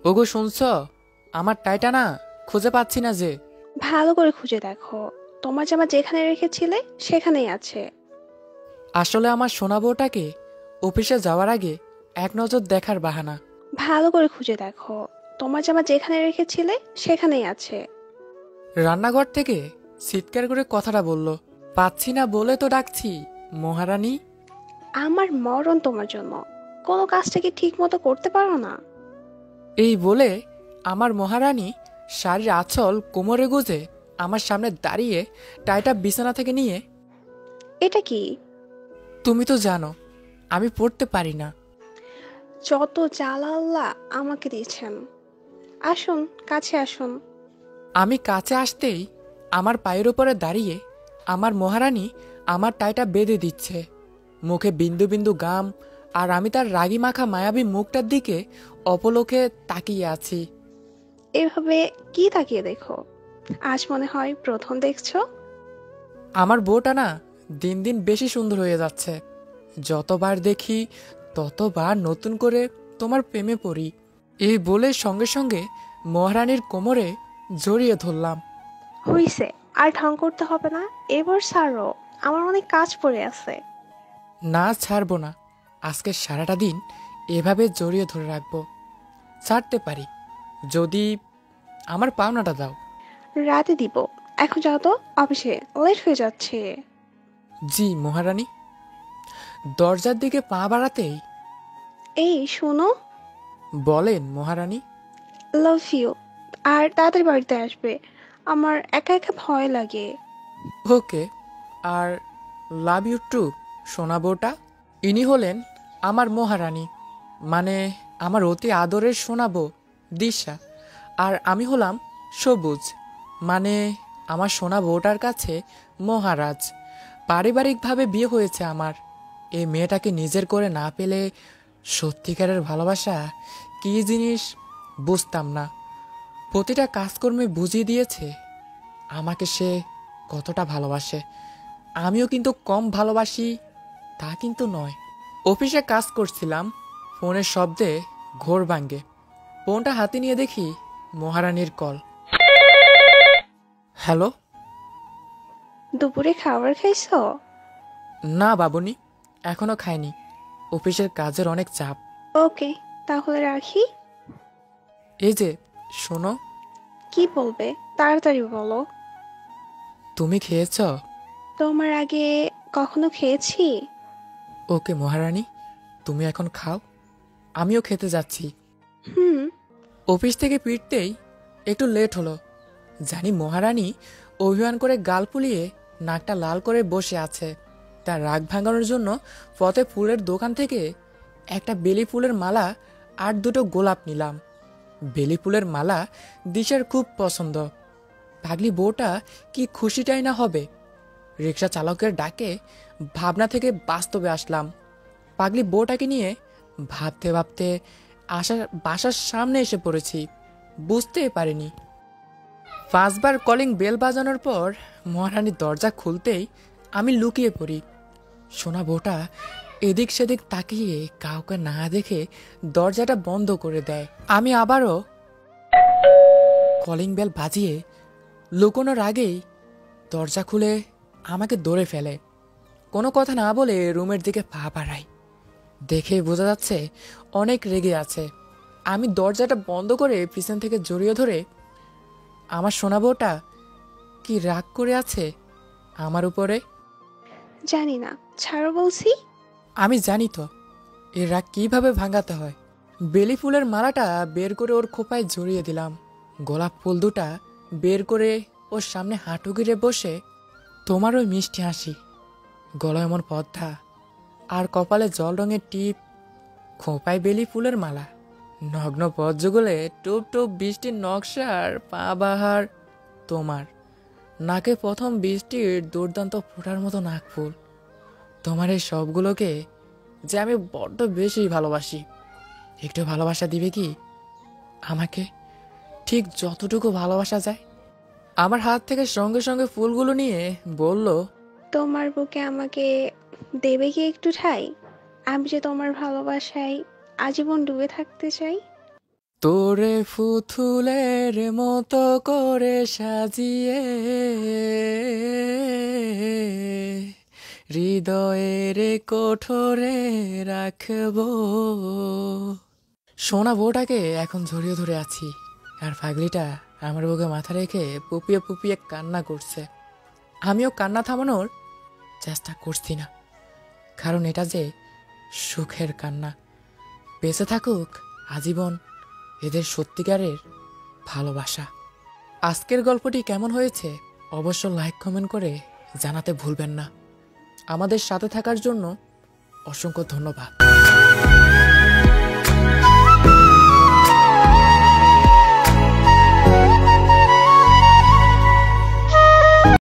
ওগো শুনছ? আমার টাইটা না খুঁজে পাচ্ছি না যে। ভালো করে খুঁজে দেখো। তোমার জামা যেখানে রেখেছিলে সেখানেই আছে। আসলে আমার সোনা বউটাকে অফিসে যাওয়ার আগে এক নজর দেখার বাহানা। ভালো করে খুঁজে দেখো। তোমার জামা যেখানে রেখেছিলে সেখানেই আছে। রান্নাঘর থেকে চিৎকার করে কথাটা বলল, পাচ্ছি না বলে তো ডাকছি মহারানী। আমার মরণ তোমার জন্য। কোনো কাজটা কি ঠিক মতো করতে পারো না? এই বলে আমার মহারানী শাড়ির আঁচল কোমরে গুজে আমার সামনে দাঁড়িয়ে টাইটা বিছানা থেকে নিয়ে, এটা কি? তুমি তো জানো আমি পড়তে পারি না। যত জালাল্লাহ আমাকে দিয়েছেন। আসুন, কাছে আসুন। আমি কাছে আসতেই আমার পায়ের ওপরে দাঁড়িয়ে আমার মহারানী আমার টাইটা বেঁধে দিচ্ছে, মুখে বিন্দু বিন্দু গাম, আর আমি তার রাগী মাখা মায়াবী মুখটার দিকে অপলোকে তাকিয়ে আছি। এভাবে কি তাকিয়ে দেখো? আজ মনে হয় প্রথম দেখছো। আমার বউটা না দিন দিন বেশি সুন্দর হয়ে যাচ্ছে। যতবার দেখি ততবার নতুন করে তোমার প্রেমে পড়ি। এই বলে সঙ্গে সঙ্গে মহারানীর কোমরে জড়িয়ে ধরলাম। হইছে, আর ঢং করতে হবে না। এবার ছাড়ো, আমার অনেক কাজ পড়ে আছে। না ছাড়বো না, আজকে সারাটা দিন এভাবে জড়িয়ে ধরে রাখবো। ছাড়তে পারি যদি আমার পাওনাটা দাও। রাতে দিব। এখন যাও তো, অফিসে লেট হয়ে যাচ্ছে। জি মহারানী। দরজার দিকে পা বাড়াতেই, এই শোনো। বলেন মহারানী। Love you. আর তাড়াতাড়ি বাড়িতে আসবে। আমার একা একা ভয় লাগে। ওকে, আর লাভ ইউ টু সোনা বউটা। ইনি হলেন আমার মহারানী, মানে আমার অতি আদরের সোনা বউ দিশা। আর আমি হলাম সবুজ, মানে আমার সোনা বউটার কাছে মহারাজ। পারিবারিকভাবে বিয়ে হয়েছে আমার। এই মেয়েটাকে নিজের করে না পেলে সত্যিকারের ভালোবাসা কী জিনিস বুঝতাম না। প্রতিটা কাজকর্মে বুঝিয়ে দিয়েছে আমাকে সে কতটা ভালোবাসে। আমিও কিন্তু কম ভালোবাসি তা কিন্তু নয়। অফিসে কাজ করছিলাম, ফোনের শব্দে ঘোর ভাঙ্গে। ফোনটা হাতে নিয়ে দেখি মহারানীর কল। হ্যালো। দুপুরে খাবার খাইছো? না বাবুনি, এখনো খাইনি। অফিসের কাজের অনেক চাপ। ওকে, তাহলে রাখি। এই যে শোনো। কি বলবে? তাড়াতাড়ি বলো। তুমি খেয়েছ? তোমার আগে কখনো খেয়েছি? ওকে মহারানী, তুমি এখন খাও, আমিও খেতে যাচ্ছি। হুম। অফিস থেকে ফিরতেই একটু লেট হলো। জানি মহারানী অভিমান করে গাল ফুলিয়ে নাকটা লাল করে বসে আছে। তার রাগ ভাঙানোর জন্য পথে ফুলের দোকান থেকে একটা বেলি ফুলের মালা আর দুটো গোলাপ নিলাম। বেলি ফুলের মালা দিশার খুব পছন্দ। পাগলি বউটা কি খুশিটাই না হবে। রিক্সা চালকের ডাকে ভাবনা থেকে বাস্তবে আসলাম। পাগলি বউটাকে নিয়ে ভাবতে ভাবতে বাসার সামনে এসে পড়েছি, বুঝতেই পারিনি। 5বার কলিং বেল বাজানোর পর মহারানীর দরজা খুলতেই আমি লুকিয়ে পড়ি। সোনা বউটা এদিক সেদিক তাকিয়ে কাউকে না দেখে দরজাটা বন্ধ করে দেয়। আমি আবারও কলিং বেল বাজিয়ে লুকোনোর আগেই দরজা খুলে আমাকে ধরে ফেলে। কোনো কথা না বলে রুমের দিকে পা বাড়াই। দেখে বোঝা যাচ্ছে অনেক রেগে আছে। আমি দরজাটা বন্ধ করে পিছন থেকে জড়িয়ে ধরে, আমার সোনা বউটা কি রাগ করে আছে আমার উপরে? জানি না, ছাড়ো বলছি। আমি জানি তো এর রাগ কিভাবে ভাঙাতে হয়। বেলি ফুলের মালাটা বের করে ওর খোপায় জড়িয়ে দিলাম। গোলাপ ফুল দুটা বের করে ওর সামনে হাঁটু গিরে বসে, তোমার ওই মিষ্টি হাসি, গলায় এমন পদ্মা, আর কপালে জল রঙের টিপ, খোঁপায় বেলি ফুলের মালা, নগ্ন পদ্মগুলে টুপ টুপ বৃষ্টির নকশার পা বাহার, তোমার নাকে প্রথম বৃষ্টির দুর্দান্ত ফোটার মতো নাকফুল। তোমার এই সবগুলোকে যে আমি বড্ড বেশি ভালোবাসি। একটু ভালোবাসা দিবে কি আমাকে, ঠিক যতটুকু ভালোবাসা যায়? আমার হাত থেকে সঙ্গে সঙ্গে ফুলগুলো নিয়ে বলল, তোমার বুকে আমাকে দেবে কি একটু ঠাই? আমি যে তোমার ভালোবাসায় আজীবন ডুবে থাকতে চাই। তোরে ফুথুলের মতো করে সাজিয়ে হৃদয়ের কোঠরে রাখবো। সোনা বউটাকে এখন জড়িয়ে ধরে আছি, আর পাগলিটা আমার বুকে মাথা রেখে পুপিয়ে পুপিয়ে কান্না করছে। আমিও কান্না থামানোর চেষ্টা করছি না, কারণ এটা যে সুখের কান্না। বেঁচে থাকুক আজীবন এদের সত্যিকারের ভালোবাসা। আজকের গল্পটি কেমন হয়েছে অবশ্য লাইক কমেন্ট করে জানাতে ভুলবেন না। আমাদের সাথে থাকার জন্য অসংখ্য ধন্যবাদ।